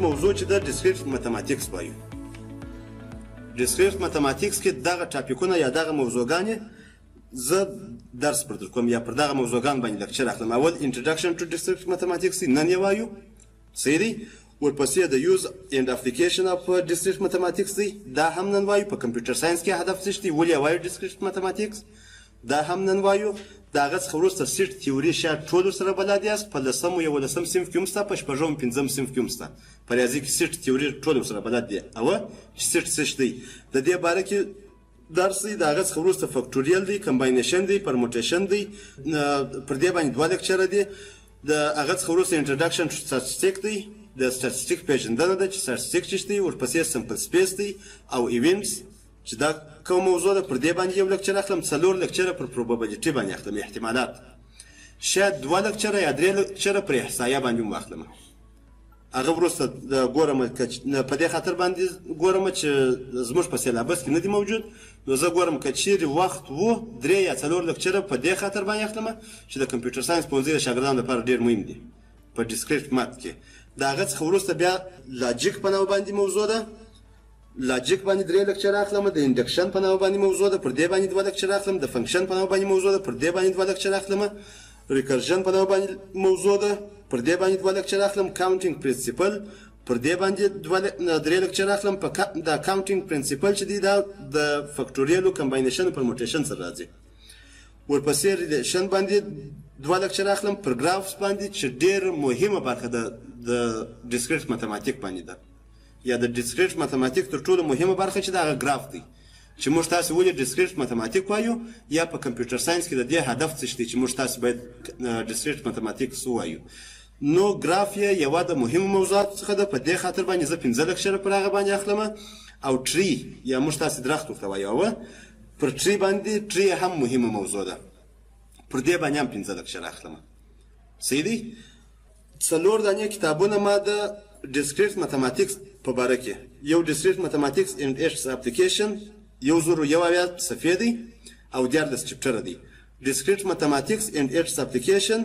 موضوع چې د ډیسکریپټ ماتماتیکس وایو. ډیسکریپټ ماتماتیکس کې دغه ټاپیکونه یا دغه موضوعګانې زه درس پر کوم یا پر دغه موضوعګان باندې لکچر اخلم. اول انټروډکشن ټو ډیسکریپټ ماتماتیکس نن یې وایو، صحیح دی. ورپسې د یوز اینډ اپلیکیشن اف ډیسکریپټ ماتماتیکس دی، دا هم نن وایو. په کمپیوټر ساينس کې هدف څه دی، ولې وایو ډیسکریپټ ماتماتیکس، دا هم نن وایو. د هغه څخه وروسته سیټ تیوري شاید ټول ورسره بلد یاست، په 10م 11م صنف کې هم شته، په 6م 5م صنف کې هم شته. په ریاضي کې سیټ تیوري ټول ورسره بلد دي. او چې سیټ څه دی د دې باره کې درس دی. د هغه څخه وروسته فکټوریل دی، کمباینیشن دی، پرموټیشن دی، پر دې باندې 2 لیکچره دي. د هغه څخه وروسته انټروډکشن ټو سټاتستیک دی، د سټاتستیک پیژندنه ده چې سټاتستیک څه دی. ورپسې سمپل سپیس دی او ایونټس چې دا کوم موضوع ده، پر دې باندې یو لیکچر اخلم. 4 لیکچره پر پروبابیلیټي باندې اخلم، احتمالات. شاید 2 لیکچره یا 3 لیکچره پر احصایه باندې هم واخلم. هغه وروسته ګورم په دې خاطر باندې ګورم چې زموږ په سیلابس کې نه دی موجود، نو زه ګورم که چیرې وخت و 3 یا 4 لیکچره په دې خاطر باندې اخلم چې د کمپیوټر ساينس پوهنځي د شاګردانو لپاره ډېر مهم دي په ډیسکریپټ مات کې. د هغه څخه وروسته بیا لاجیک په نوم باندې موضوع ده. لاجیک باندې 3 لیکچر اخلم. د انډکشن په نوم باندې موضوع ده، پر دې باندې 2 لیکچر اخلم. د فنکشن په نوم باندې موضوع ده، پر دې باندې 2 لیکچر اخلم. ریکرژن په نوم باندې موضوع ده، پر دې باندې 2 لیکچر اخلم. کاونټینګ پرنسپل پر دې باندې 3 لیکچر اخلم. په دا کاونټینګ پرنسپل چې دی دا د فکټوریل او کمباینیشن او پرموټیشن سره راځي. ورپسې ریلیشن باندې 2 لیکچر اخلم. پر ګرافس باندې چې ډېر مهمه برخه ده د ډیسکریپټ ماتماتیک باندې ده، یا د ډیسکریپټ ماتماتیک تر ټولو مهمه برخه چې دا ګراف دی. چې موږ تاسو ولې ډیسکریپټ ماتماتیک وایو، یا په کمپیوټر ساينس کې د دې هدف څه دی چې موږ تاسو باید ډیسکریپټ ماتماتیکس وایو. نو ګراف یې یوه د مهمو موضوعاتو څخه ده. په دې خاطر باندې زه 15 لیکچره پر هغه باندې اخلم. او ټری یا موږ تاسو درخت ورته وایو، پر ټری باندې ټری هم مهمه موضوع ده، پر دې باندې هم 15 لیکچره اخلم. صحیح دی. 4 دانې کتابونه ما د ډیسکریپټ ماتماتیکس په باره کې، یو ډیسکریپټ ماتماتیکس اینډ اټس اپلیکیشن 1001 صفحې دی او 14 چپټره دی. ډیسکریپټ ماتماتیکس اینډ اټس اپلیکیشن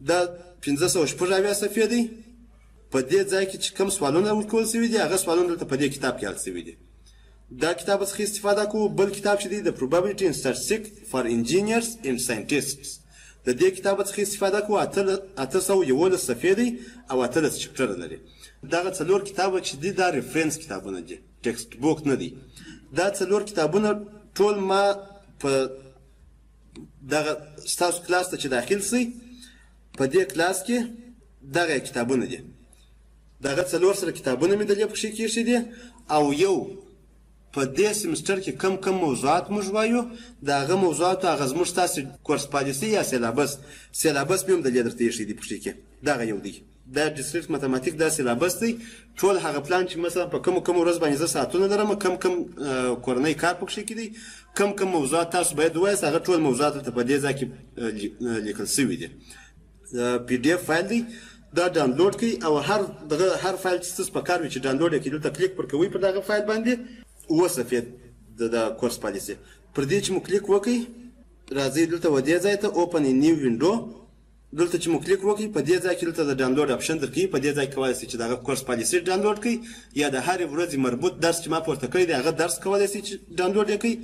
دا 580 صفحې دی. په دې ځای کې چې کوم سوالونه ورکول شوي دي، هغه سوالونه دلته په دې کتاب کې حل شوي دي. دا کتاب څخه استفاده کوو. بل کتاب چې دی د probability and statistics for engineers and scientists، د دې کتاب څخه استفاده کوو. 811 صفحې دی او 18 چپټره لري. دغه 4 کتابه چې دي دا ریفرنس کتابونه دي، ټکسټ بوک نه دي. دا 4 کتابونه ټول ما په دغه ستاسو کلاس ته چې داخل شئ په دې کلاس کې دغه کتابونه دي. دغه 4 سره کتابونه مې د دې پکښې کېښي دي. او یو په دې سیمسټر کې کم موضوعات موږ وایو، د هغه موضوعاتو هغه زموږ ستاسو کورس پالیسي یا سیلابس مې هم د دې درته ایښی دي پکښې کې. دغه یو دی، دا ډیسکریپټ ماتماتیک دا سیلابس دی. ټول هغه پلان چې مثلا په کوم ورځ باندې زه ساعتونه لرم، کم کورنۍ کار پکښې کې دی، کم موضوعات تاسو باید ووایاست، هغه ټول موضوعات ته په دې ځای کې لیکل شوي دي. پی ډي اف فایل دی، دا ډاونلوډ کړئ. او هر فایل چې ستاسو په کار وي چې ډاونلوډ یې کړئ، دلته کلیک پر کوئ پر دغه فایل باندې 9 صفحې د کورس پالیسي. پر دې چې مو کلیک وکړئ، راځئ دلته و دې ځای ته اوپن ا نیو وینډو. دلته چې مو کلیک وکړئ په دې ځای کې دلته د ډاونلوډ اپشن درکوي. په دې ځای کې کولی شئ چې دغه کورس پالیسي ډاونلوډ کړئ، یا د هرې ورځې مربوط درس چې ما پورته کړی دی هغه درس کولی شئ چې ډاونلوډ یې کړئ.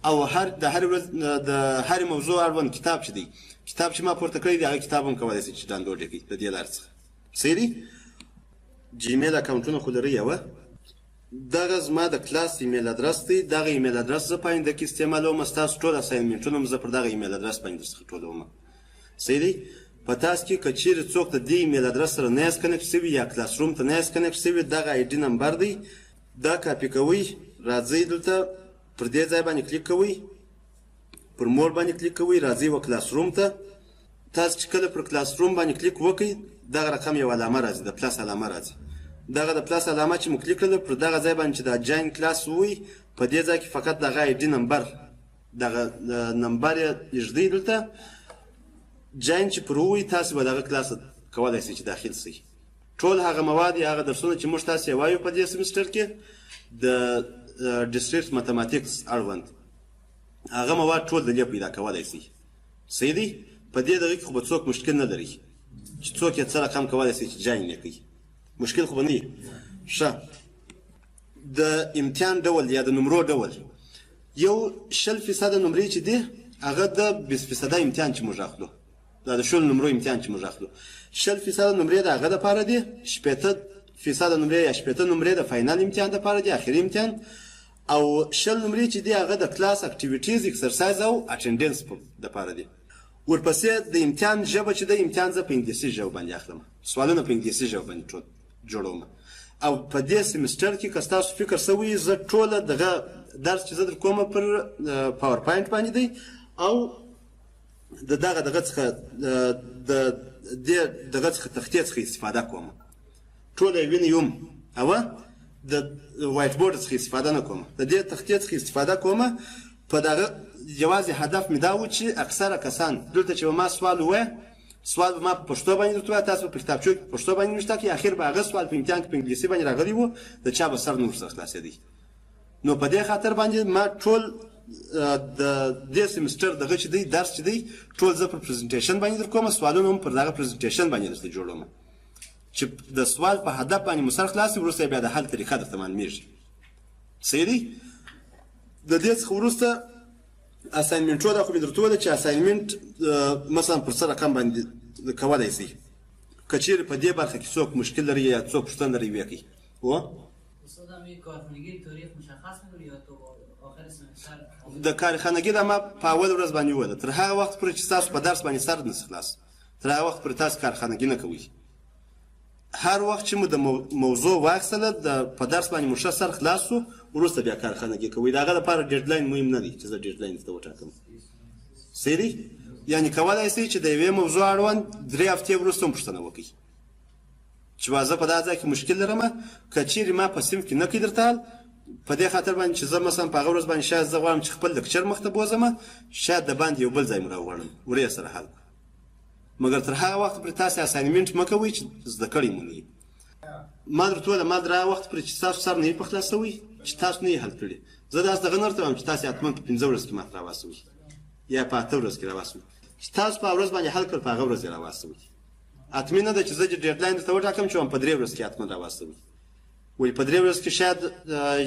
او د هرې ورځ د هرې موضوع اړوند کتاب چې دی، کتاب چې ما پورته کړی دی هغه کتاب هم کولی شئ چې ډاونلوډ یې کړئ د دې لارې څخه. صحیح دی. جیمیل اکاونټونه خو لرئ. یوه دغه زما د کلاس ایمیل ادرس دی. دغه ایمیل ادرس زه په آینده کې استعمالوم. ستاسو ټول اساینمنټونه هم زه پر دغه ایمیل ادرس باندې درڅخه ټولوم. صحیح دی. په تاسو کې که چیرې څوک د دې ایمیل ادرس سره نه یاست کنیکټ شوي یا کلاس روم ته نه یاست کنیکټ شوي، دغه آی ډي نمبر دی، دا کاپي کوئ. راځئ دلته پر دې ځای باندې کلیک کوئ، پر مور باندې کلیک کوئ، راځئ و کلاس روم ته. تاسو چې کله پر کلاس روم باندې کلیک وکړئ، دغه رقم یو علامه راځي، د پلس علامه راځي. دغه د پلس علامه چې مو کلیک کړله، پر دغه ځای باندې چې دا جاین کلاس ووایي، په دې ځای کې فقط دغه آی ډي نمبر، دغه نمبر یې ایږدئ دلته. جاین چې پر ووایي تاسو به دغه کلاس کولی شئ چې داخل شئ. ټول هغه مواد یا هغه درسونه چې موږ تاسو یې وایو په دې سیمسټر کې د ډیسکریپټ ماتماتیکس اړوند، هغه مواد ټول د دې پیدا کولی شئ. صحیح دی. په دې دغه کې خو به څوک مشکل نه لري چې څوک یې څه رقم کولی شي چې جاین یې کوي، مشکل خو به نه وي. ښه د امتحان ډول یا د نمرو ډول یو 100% نمرې چې دي هغه د 20% امتحان چې موږ اخلو دا د 100 نمرو امتحان چې موږ اخلو 100% نمرې د هغه لپاره دي 80% نمرې یا 80 نمرې د فاینل امتحان لپاره دي اخري امتحان او 100 نمرې چې دي هغه د کلاس اکټیویټیز ایکسرسایز او اټینډنس لپاره دي ورپسې د امتحان ژبه چې د امتحان زه په انګلیسي ژبه باندې اخلم سوالونه په انګلیسي ژبه باندې جوړوم او په دې سیمستر کې که ستاسو فکر سوی زه ټوله دغه درس چې زه در کومه پر پاور پوینټ باندې دی او دغه څخه د دغه څخه تختې څخه استفاده کوم ټوله یې وینم او د وایټ بورډ څخه استفاده نه کوم د دې تختې څخه استفاده کوم په دغه یوازې هدف مې دا و چې اکثره کسان دلته چې ما سوال وای سوال ما په پښتو باندې درته تاسو په کتابچو کې پښتو باندې نشته کې اخر به هغه سوال په امتحان کې په انګلیسي باندې راغلی وو د چا به سر نور څخه خلاصېدی نو په دې خاطر باندې ما ټول د دې سیمستر دغه چې دی درس چې دی ټول زه پر پریزنټیشن باندې در کوم سوالونه هم پر دغه پریزنټیشن باندې درته جوړوم چې د سوال په هدف باندې مو سر خلاصي وروسته بیا د حل طریقه درته معلومیږي صحیح دی د دې څخه وروسته اساینمنټو دا خو مې درته وویل چې اساینمنټ مثلا پر څه رقم باندې کولی شي که چیرې په دې برخه کې څوک مشکل لري یا څوک پوښتنه لري ویې کوي استاد هم یک کارخانگی تاریخ مشخص می‌کنی یا تو آخر سمستر د کارخانگی دا ما په اول ورځ باندې وویل تر هغه وخت پورې چې تاسو په درس باندې سر نشئ خلاص تر هغه وخت پورې تاسو کارخانگی نه کوئ هر وخت چې مو د موضوع واخیستله په درس باندې مو ښه سر خلاص شو وروسته بیا کارخانگی کوئ د هغه لپاره ډیډلاین مهم نه دی چې زه ډیډلاین درته وټاکم صحیح دی یعنې کولی شئ چې د یوې موضوع اړوند 3 هفتې وروسته هم پوښتنه وکړئ چې زه په دا ځای کې مشکل لرم که چیرې ما په صنف کې نه کوي درته حل په دې خاطر باندې چې زه مثلا په هغه ورځ باندې شاید زه غواړم چې خپل لکچر مخته بوځم شاید د باندې یو بل ځای مو راوغواړم ور یې سره حل مګر تر هغه وخت پورې تاسې اساینمنټ مه کوئ چې زده کړی مو نه وي ما درته وویل ما تر هغه وخت پورې چې ستاسو سر نه وي په خلاصوي چې تاسو نه یې حل کړي زه داسې دغه نه درته وایم چې تاسې حتما په 15 ورځ کې ماته راواستوئ یا په 8 ورځ کې راواستوئ چې تاسو په ورځ باندې حل کړ په هغه ورځ یې راواستوئ حتمي نه ده چې زه ډیډلاین درته وټاکم چې په 3 ورځ کې حتما راواستوئ ولې په 3 ورځ کې شاید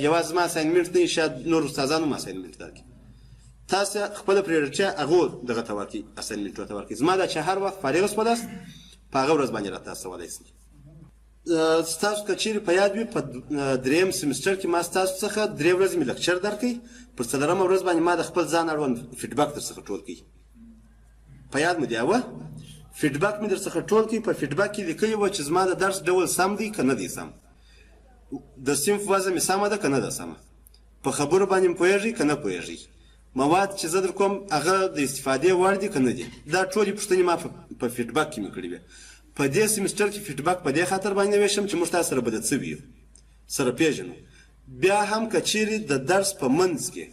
یوازې زما اساینمنټ نه وي شاید نور استادان هم اساینمنټ درکړي تاسو خپله پریورټي هغو دغه ته ورکړئ اساینمنټو ته ورکړئ زما دا چې هر وخت فارغ شولاست په هغه ورځ باندې راته استولی شئ ستاسو که چیرې په یاد وي په 3م سیمسټر کې ما ستاسو څخه 3 ورځې مې لکچر درکړئ پر 4مه ورځ باندې ما د خپل ځان اړوند فیډبک درڅخه ټول کړئ په یاد مو دی اوه فیډبک مې درڅخه ټول کړئ په فیډبک کې لیکلي وه چې زما د درس ډول سم دی که نه دی سم د صنف وضع مې سمه ده که نه ده سمه په خبرو باندې مې پوهېږئ که نه پوهېږئ مواد چې زه در کوم هغه د استفادې وړ دي که نه دي دا ټولې پوښتنې ما په فیډبک کې مې کړې وې په دې سیمسټر کې فیډبک په دې خاطر باندې ویشم چې موږ تاسو سره بلد شوي یو سره پېژنو بیا هم که چیرې د درس په منځ کې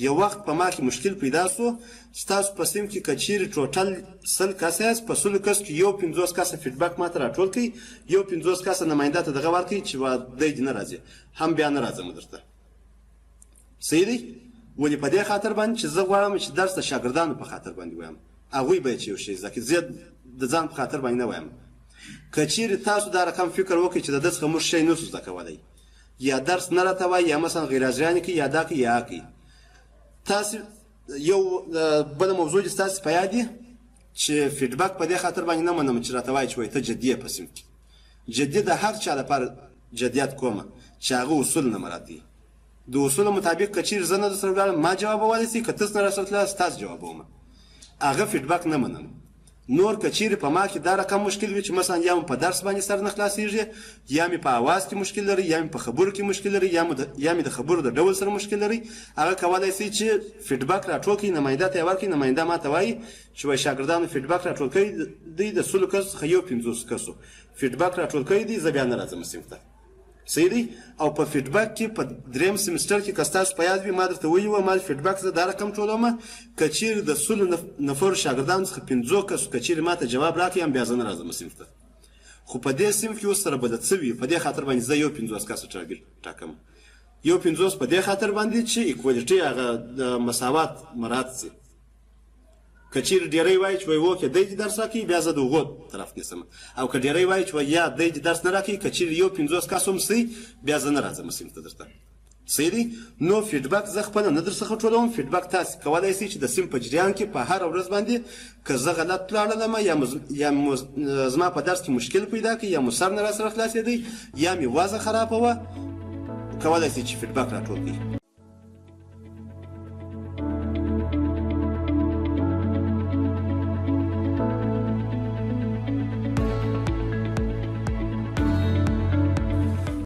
یو وخت په ما کې مشکل پیدا سو ستاسو په صنف کې که چیرې ټوټل 100 کسه یاست په 100 کس کې یو 50 کسه فیډبک ماته راټول کړئ یو 50 کسه نماینده ته دغه ورکړئ چې دی دې نه راځي هم بیا نه راځم درته صحیح دی ولې په دې خاطر باندې چې زه غواړم چې درس د شاګردانو په خاطر باندې وایم هغوی باید چې یو شی زده کړي زه د ځان په خاطر باندې نه وایم که چیرې تاسو دا رقم فکر وکړئ چې د ده څخه موږ شی نسو زده کولی یا درس نه راته وایي یا مثلا غیر حاضرانې کوي یا دا کوي یا کوي تاسو یو بله موضوع دې ستاسې په یاد دي چې فیډبک په دې خاطر باندې نه منم چې راته وایي چې وایي ته جدي یې په صنف کې جدي د هر چا لپاره جدیت کومه چې هغه اصول نه مراعات دي د اصولو مطابق که چیرې زه نه درسره ولاړم ما جوابولی شئ که تاسو نه راسره تللاست تاسو جوابومه هغه فیډبک نه منم نور که چیرې په ما کې دا رقم مشکل وي چې مثلا یا مو په درس باندې سر نه خلاصېږي یا مې په اواز کې مشکل لري یا مې په خبرو کې مشکل لري یا مې د خبرو د ډول سره مشکل لري هغه کولی شئ چې فیډبک راټول کړئ نماینده ته یې ورکړئ نماینده ما ته وایي چې وایي شاګردانو فیډبک راټول کړی دی د 100 کسو څخه یو 50 کسو فیډبک راټول کړی دی زه بیا نه راځم صنف ته صحیح دی او په فیډبک کې په 3م سیمسټر کې که ستاسو په یاد وي ما درته ویلي وه ما فیډبک زه دا رقم ټولوم که چیرې د 100 نفرو شاګردانو څخه 50 کسو که چیرې ما ته جواب راکړي هم بیا زه نه راځم صنف ته خو په دې صنف کې اوس سره بلد شوي په دې خاطر باندې زه یو 50 کسو شاګرد ټاکم یو 50 په دې خاطر باندې چې ایکوالیټي هغه د مساوات مراعات شي که چیرې ډېری وایي چې وایي اوکې دی دې درس راکوي بیا زه د هغو طرف نیسم او که ډېری وایي چې وایي یا دی دې درس نه راکوي که چیرې یو 50 کس هم سي بیا زه نه راځم صنف ته درته صحیح دی نو فیډبک زه خپله نه در څخه ټولوم فیډبک تاسې کولی شئ چې د صنف په جریان کې په هره ورځ باندې که زه غلط لاړلم یا زما په درس کې مشکل پیدا کړي یا مو سر نه راسره خلاصېدی یا مې وضع خرابه وه کولی شئ چې فیډبک راټول کړئ